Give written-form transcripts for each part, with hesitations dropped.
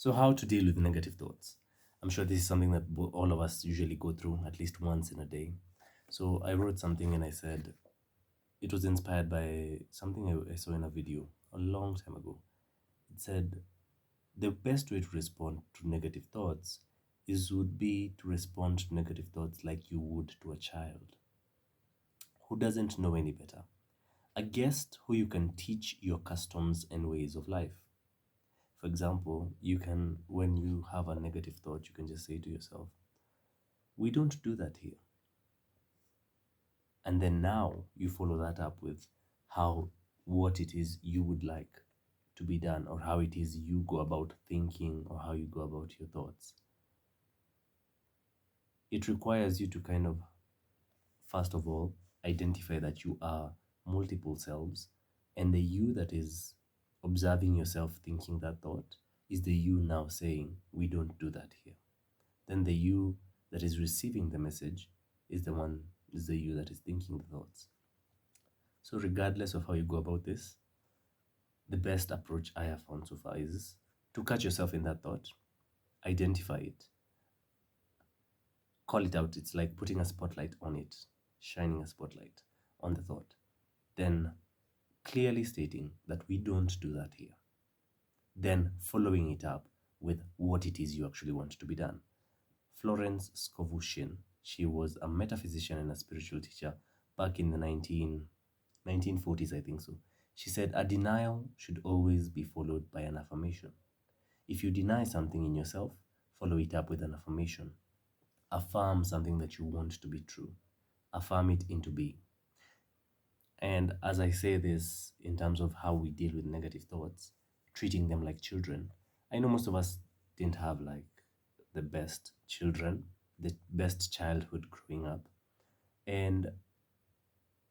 So, how to deal with negative thoughts? I'm sure this is something that all of us usually go through at least once in a day. So, I wrote something and I said it was inspired by something I saw in a video a long time ago. It said the best way to respond to negative thoughts would be to respond to negative thoughts like you would to a child who doesn't know any better, a guest who you can teach your customs and ways of life. For example, you can, when you have a negative thought, you can just say to yourself, we don't do that here. And then now you follow that up with what it is you would like to be done, or how it is you go about thinking, or how you go about your thoughts. It requires you to kind of, first of all, identify that you are multiple selves, and the you that is observing yourself thinking that thought is the you now saying, we don't do that here. Then the you that is receiving the message is the you that is thinking the thoughts. So regardless of how you go about this, the best approach I have found so far is to catch yourself in that thought, identify it, call it out. It's like putting a spotlight on it, shining a spotlight on the thought. Then clearly stating that we don't do that here. Then following it up with what it is you actually want to be done. Florence Scovusian, she was a metaphysician and a spiritual teacher back in the 1940s, I think so. She said, a denial should always be followed by an affirmation. If you deny something in yourself, follow it up with an affirmation. Affirm something that you want to be true. Affirm it into being. And as I say this in terms of how we deal with negative thoughts, treating them like children, I know most of us didn't have like the best children, the best childhood growing up. And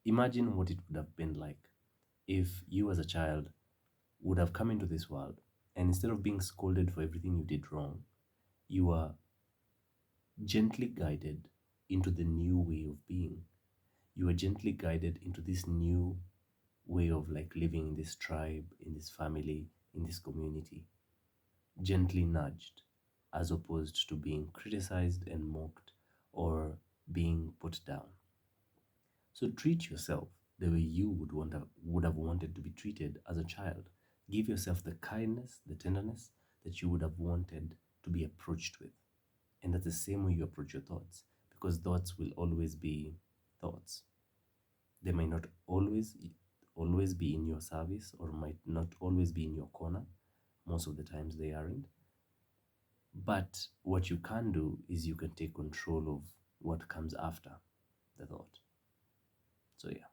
imagine what it would have been like if you as a child would have come into this world and instead of being scolded for everything you did wrong, you are gently guided into the new way of being. You are gently guided into this new way of like living in this tribe, in this family, in this community. Gently nudged, as opposed to being criticized and mocked or being put down. So treat yourself the way you would have wanted to be treated as a child. Give yourself the kindness, the tenderness that you would have wanted to be approached with. And that's the same way you approach your thoughts, because thoughts will always be thoughts. They might not always be in your service, or might not always be in your corner. Most of the times they aren't. But what you can do is you can take control of what comes after the thought. So yeah,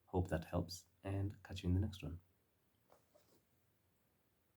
hope that helps, and catch you in the next one.